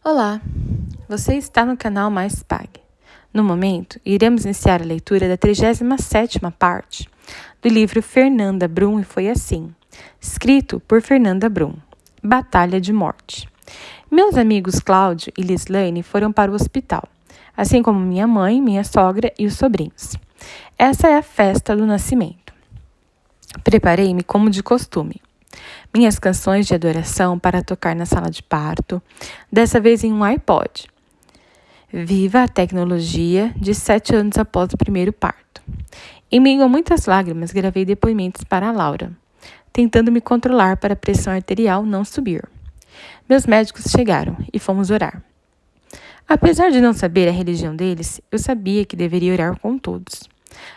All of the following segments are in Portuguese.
Olá, você está no canal Mais Pag. No momento, iremos iniciar a leitura da 37ª parte do livro Fernanda Brum e Foi Assim, escrito por Fernanda Brum, Batalha de Morte. Meus amigos Cláudio e Lislane foram para o hospital, assim como minha mãe, minha sogra e os sobrinhos. Essa é a festa do nascimento. Preparei-me como de costume. Minhas canções de adoração para tocar na sala de parto, dessa vez em um iPod. Viva a tecnologia de 7 anos após o primeiro parto. Em meio a muitas lágrimas, gravei depoimentos para a Laura, tentando me controlar para a pressão arterial não subir. Meus médicos chegaram e fomos orar. Apesar de não saber a religião deles, eu sabia que deveria orar com todos.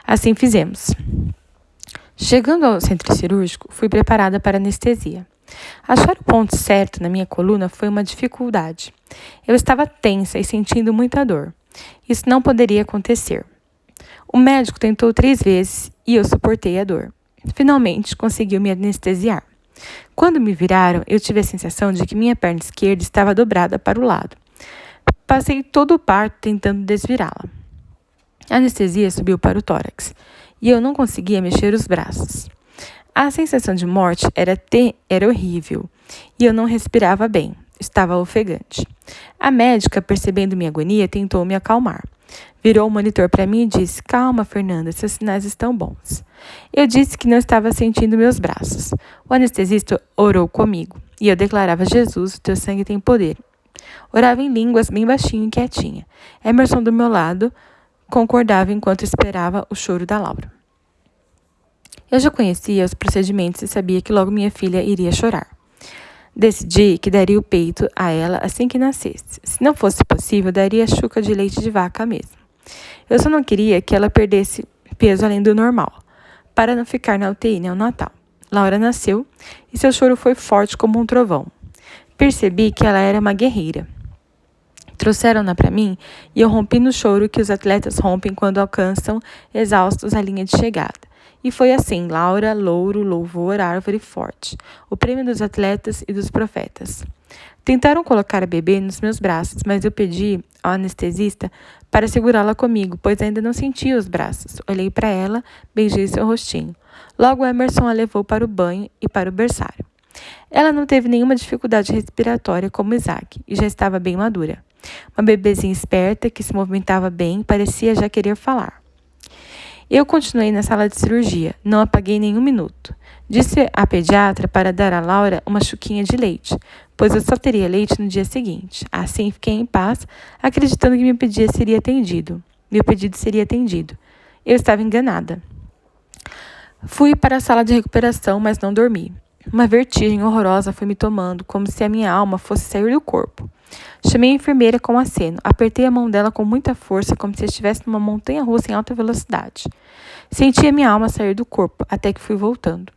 Assim fizemos. Chegando ao centro cirúrgico, fui preparada para anestesia. Achar o ponto certo na minha coluna foi uma dificuldade. Eu estava tensa e sentindo muita dor. Isso não poderia acontecer. O médico tentou 3 vezes e eu suportei a dor. Finalmente, conseguiu me anestesiar. Quando me viraram, eu tive a sensação de que minha perna esquerda estava dobrada para o lado. Passei todo o parto tentando desvirá-la. A anestesia subiu para o tórax e eu não conseguia mexer os braços. A sensação de morte era horrível e eu não respirava bem. Estava ofegante. A médica, percebendo minha agonia, tentou me acalmar. Virou o monitor para mim e disse: "Calma, Fernanda, seus sinais estão bons." Eu disse que não estava sentindo meus braços. O anestesista orou comigo e eu declarava: "Jesus, o teu sangue tem poder." Orava em línguas bem baixinho e quietinha. Emerson, do meu lado, concordava enquanto esperava o choro da Laura. Eu já conhecia os procedimentos e sabia que logo minha filha iria chorar. Decidi que daria o peito a ela assim que nascesse. Se não fosse possível, daria chuca de leite de vaca mesmo. Eu só não queria que ela perdesse peso além do normal, para não ficar na UTI neonatal. Laura nasceu e seu choro foi forte como um trovão. Percebi que ela era uma guerreira. Trouxeram-na para mim e eu rompi no choro que os atletas rompem quando alcançam, exaustos, a linha de chegada. E foi assim: Laura, louro, louvor, árvore forte. O prêmio dos atletas e dos profetas. Tentaram colocar a bebê nos meus braços, mas eu pedi ao anestesista para segurá-la comigo, pois ainda não sentia os braços. Olhei para ela, beijei seu rostinho. Logo Emerson a levou para o banho e para o berçário. Ela não teve nenhuma dificuldade respiratória como Isaac e já estava bem madura. Uma bebezinha esperta que se movimentava bem, parecia já querer falar. Eu continuei na sala de cirurgia, não apaguei nenhum minuto. Disse à pediatra para dar a Laura uma chuquinha de leite, pois eu só teria leite no dia seguinte. Assim fiquei em paz, acreditando que meu pedido seria atendido. Eu estava enganada. Fui para a sala de recuperação, mas não dormi. Uma vertigem horrorosa foi me tomando, como se a minha alma fosse sair do corpo. Chamei a enfermeira com aceno. Apertei a mão dela com muita força, como se estivesse numa montanha-russa em alta velocidade. Senti a minha alma sair do corpo, até que fui voltando.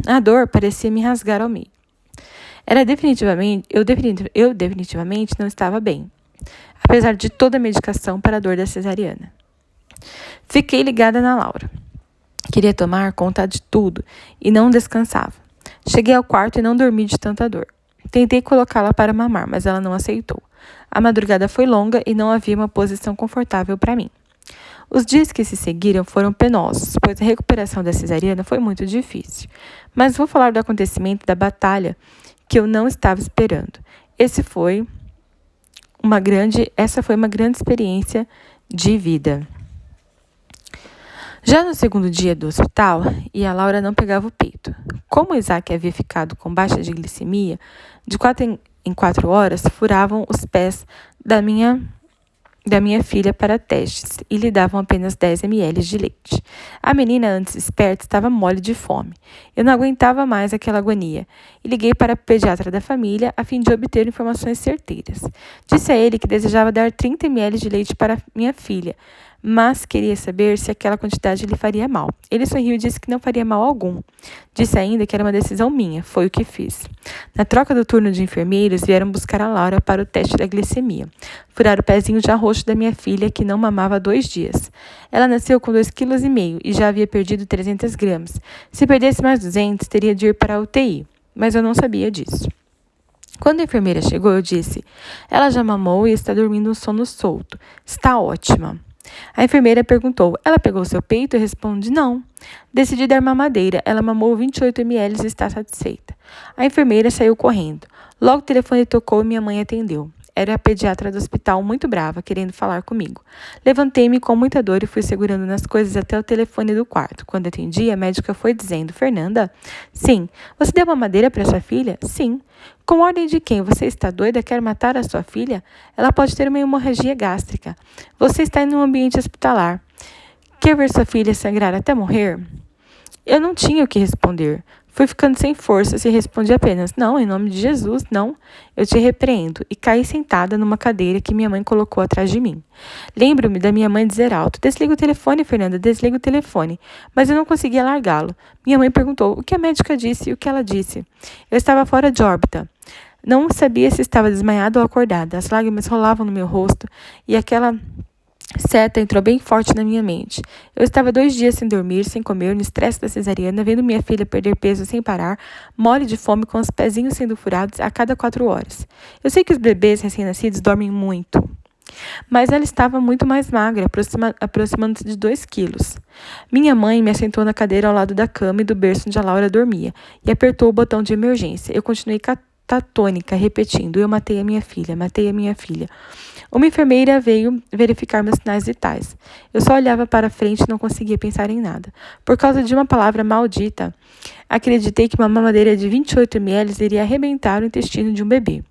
A dor parecia me rasgar ao meio. Eu definitivamente não estava bem, apesar de toda a medicação para a dor da cesariana. Fiquei ligada na Laura. Queria tomar conta de tudo e não descansava. Cheguei ao quarto e não dormi de tanta dor. Tentei colocá-la para mamar, mas ela não aceitou. A madrugada foi longa e não havia uma posição confortável para mim. Os dias que se seguiram foram penosos, pois a recuperação da cesariana foi muito difícil. Mas vou falar do acontecimento da batalha que eu não estava esperando. Essa foi uma grande experiência de vida. Já no segundo dia do hospital, e a Laura não pegava o peito. Como Isaac havia ficado com baixa de glicemia, de 4 em 4 horas furavam os pés da minha filha para testes e lhe davam apenas 10 ml de leite. A menina, antes esperta, estava mole de fome. Eu não aguentava mais aquela agonia e liguei para a pediatra da família a fim de obter informações certeiras. Disse a ele que desejava dar 30 ml de leite para minha filha, mas queria saber se aquela quantidade lhe faria mal. Ele sorriu e disse que não faria mal algum. Disse ainda que era uma decisão minha. Foi o que fiz. Na troca do turno de enfermeiros, vieram buscar a Laura para o teste da glicemia. Furaram o pezinho já roxo da minha filha, que não mamava há 2 dias. Ela nasceu com 2,5 kg e já havia perdido 300 gramas. Se perdesse mais 200, teria de ir para a UTI. Mas eu não sabia disso. Quando a enfermeira chegou, eu disse: ela já mamou e está dormindo um sono solto. Está ótima. A enfermeira perguntou: ela pegou seu peito? Eu respondi: não. Decidi dar mamadeira. Ela mamou 28 ml e está satisfeita. A enfermeira saiu correndo. Logo o telefone tocou e minha mãe atendeu. Era a pediatra do hospital, muito brava, querendo falar comigo. Levantei-me com muita dor e fui segurando nas coisas até o telefone do quarto. Quando atendi, a médica foi dizendo: Fernanda? Sim. Você deu mamadeira para sua filha? Sim. Com ordem de quem? Você está doida? Quer matar a sua filha? Ela pode ter uma hemorragia gástrica. Você está em um ambiente hospitalar. Quer ver sua filha sangrar até morrer? Eu não tinha o que responder. Fui ficando sem forças e respondi apenas: não, em nome de Jesus, não. Eu te repreendo. E caí sentada numa cadeira que minha mãe colocou atrás de mim. Lembro-me da minha mãe dizer alto: desliga o telefone, Fernanda, desliga o telefone. Mas eu não conseguia largá-lo. Minha mãe perguntou o que a médica disse e o que ela disse. Eu estava fora de órbita. Não sabia se estava desmaiada ou acordada. As lágrimas rolavam no meu rosto e aquela seta entrou bem forte na minha mente. Eu estava 2 dias sem dormir, sem comer, no estresse da cesariana, vendo minha filha perder peso sem parar, mole de fome com os pezinhos sendo furados a cada 4 horas. Eu sei que os bebês recém-nascidos dormem muito, mas ela estava muito mais magra, aproximando-se de 2 quilos. Minha mãe me assentou na cadeira ao lado da cama e do berço onde a Laura dormia, e apertou o botão de emergência. Eu continuei catatônica, repetindo: eu matei a minha filha, matei a minha filha. Uma enfermeira veio verificar meus sinais vitais. Eu só olhava para frente e não conseguia pensar em nada. Por causa de uma palavra maldita, acreditei que uma mamadeira de 28 ml iria arrebentar o intestino de um bebê.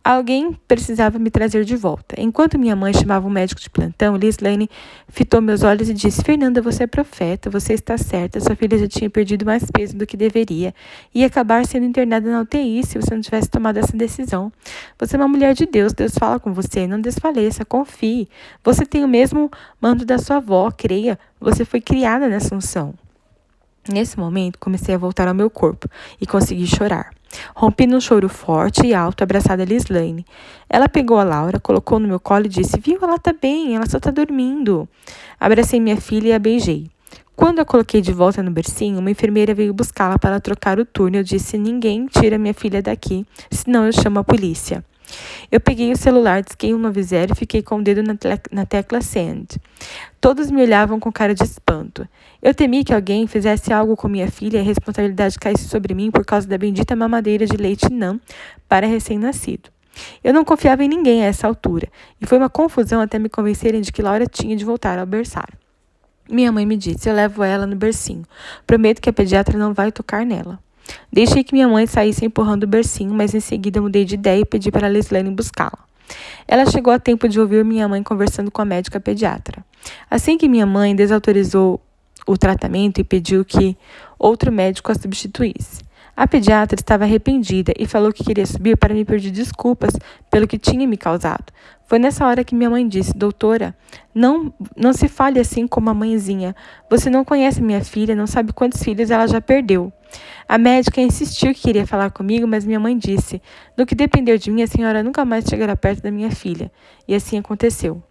Alguém precisava me trazer de volta. Enquanto minha mãe chamava um médico de plantão, Lislane fitou meus olhos e disse: Fernanda, você é profeta, você está certa. Sua filha já tinha perdido mais peso do que deveria. Ia acabar sendo internada na UTI se você não tivesse tomado essa decisão. Você é uma mulher de Deus, Deus fala com você. Não desfaleça, confie. Você tem o mesmo manto da sua avó, creia. Você foi criada nessa unção. Nesse momento, comecei a voltar ao meu corpo e consegui chorar. Rompi num choro forte e alto, abraçada a Lislane. Ela pegou a Laura, colocou no meu colo e disse: viu, ela tá bem, ela só tá dormindo. Abracei minha filha e a beijei. Quando a coloquei de volta no bercinho, uma enfermeira veio buscá-la para trocar o turno. Eu disse: ninguém tira minha filha daqui, senão eu chamo a polícia. Eu peguei o celular, disquei um 90 e fiquei com o dedo na tecla Send. Todos me olhavam com cara de espanto. Eu temi que alguém fizesse algo com minha filha e a responsabilidade caísse sobre mim por causa da bendita mamadeira de leite NAN para recém-nascido. Eu não confiava em ninguém a essa altura, e foi uma confusão até me convencerem de que Laura tinha de voltar ao berçário. Minha mãe me disse: eu levo ela no bercinho. Prometo que a pediatra não vai tocar nela. Deixei que minha mãe saísse empurrando o bercinho, mas em seguida mudei de ideia e pedi para a Lislane buscá-la. Ela chegou a tempo de ouvir minha mãe conversando com a médica pediatra. Assim que minha mãe desautorizou o tratamento e pediu que outro médico a substituísse. A pediatra estava arrependida e falou que queria subir para me pedir desculpas pelo que tinha me causado. Foi nessa hora que minha mãe disse: doutora, não se fale assim como a mãezinha. Você não conhece minha filha, não sabe quantos filhos ela já perdeu. A médica insistiu que queria falar comigo, mas minha mãe disse: no que dependeu de mim, a senhora nunca mais chegará perto da minha filha. E assim aconteceu.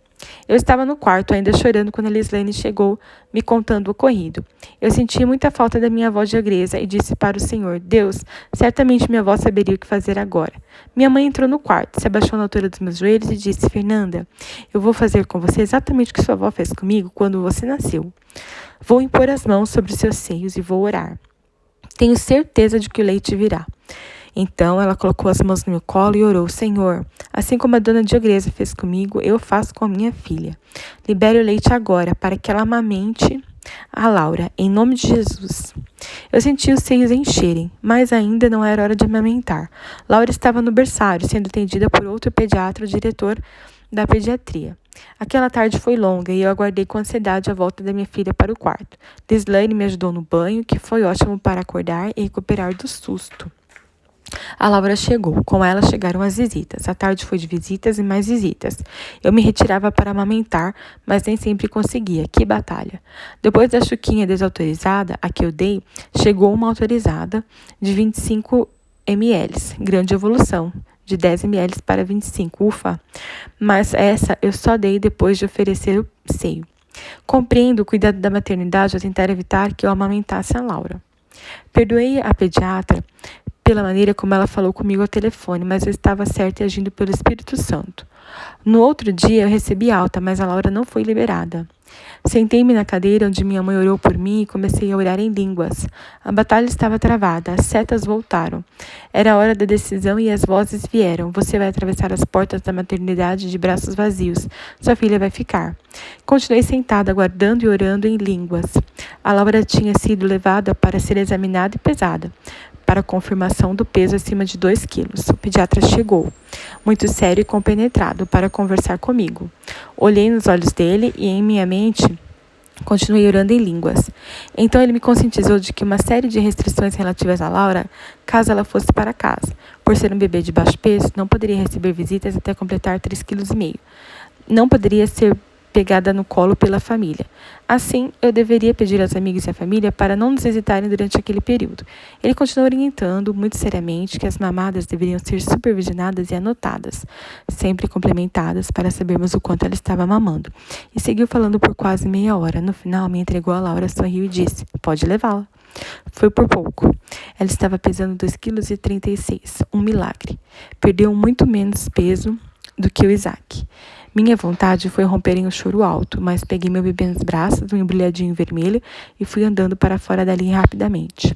Eu estava no quarto, ainda chorando, quando a Lislane chegou, me contando o ocorrido. Eu sentia muita falta da minha avó de agresa e disse para o Senhor: Deus, certamente minha avó saberia o que fazer agora. Minha mãe entrou no quarto, se abaixou na altura dos meus joelhos e disse: Fernanda, eu vou fazer com você exatamente o que sua avó fez comigo quando você nasceu. Vou impor as mãos sobre os seus seios e vou orar. Tenho certeza de que o leite virá. Então ela colocou as mãos no meu colo e orou: Senhor, assim como a dona Diogresa fez comigo, eu faço com a minha filha. Libere o leite agora para que ela amamente a Laura, em nome de Jesus. Eu senti os seios encherem, mas ainda não era hora de amamentar. Laura estava no berçário, sendo atendida por outro pediatra, o diretor da pediatria. Aquela tarde foi longa e eu aguardei com ansiedade a volta da minha filha para o quarto. Lislane me ajudou no banho, que foi ótimo para acordar e recuperar do susto. A Laura chegou. Com ela chegaram as visitas. A tarde foi de visitas e mais visitas. Eu me retirava para amamentar, mas nem sempre conseguia. Que batalha! Depois da chuquinha desautorizada, a que eu dei, chegou uma autorizada de 25 ml. Grande evolução. De 10 ml para 25. Ufa! Mas essa eu só dei depois de oferecer o seio. Compreendo o cuidado da maternidade ao tentar evitar que eu amamentasse a Laura. Perdoei a pediatra pela maneira como ela falou comigo ao telefone, mas eu estava certa e agindo pelo Espírito Santo. No outro dia, eu recebi alta, mas a Laura não foi liberada. Sentei-me na cadeira onde minha mãe orou por mim e comecei a orar em línguas. A batalha estava travada, as setas voltaram. Era a hora da decisão e as vozes vieram. Você vai atravessar as portas da maternidade de braços vazios. Sua filha vai ficar. Continuei sentada, aguardando e orando em línguas. A Laura tinha sido levada para ser examinada e pesada, para confirmação do peso acima de 2 quilos. O pediatra chegou, muito sério e compenetrado, para conversar comigo. Olhei nos olhos dele e, em minha mente, continuei orando em línguas. Então ele me conscientizou de que uma série de restrições relativas a Laura, caso ela fosse para casa. Por ser um bebê de baixo peso, não poderia receber visitas até completar 3,5 kg. Não poderia ser pegada no colo pela família. Assim, eu deveria pedir aos amigos e à família para não nos hesitarem durante aquele período. Ele continuou orientando, muito seriamente, que as mamadas deveriam ser supervisionadas e anotadas, sempre complementadas para sabermos o quanto ela estava mamando. E seguiu falando por quase meia hora. No final, me entregou a Laura, sorriu e disse: "Pode levá-la." Foi por pouco. Ela estava pesando 2,36 kg, um milagre. Perdeu muito menos peso do que o Isaac. Minha vontade foi romper em um choro alto, mas peguei meu bebê nos braços, um embrulhadinho vermelho, e fui andando para fora dali rapidamente.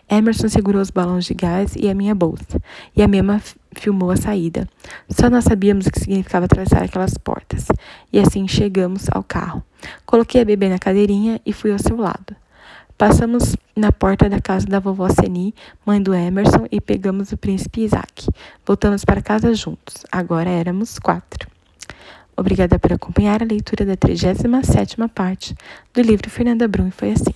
Emerson segurou os balões de gás e a minha bolsa, e a Mema filmou a saída. Só nós sabíamos o que significava atravessar aquelas portas. E assim chegamos ao carro. Coloquei a bebê na cadeirinha e fui ao seu lado. Passamos na porta da casa da vovó Seni, mãe do Emerson, e pegamos o príncipe Isaac. Voltamos para casa juntos. Agora éramos 4. Obrigada por acompanhar a leitura da 37ª parte do livro Fernanda Brum e Foi Assim.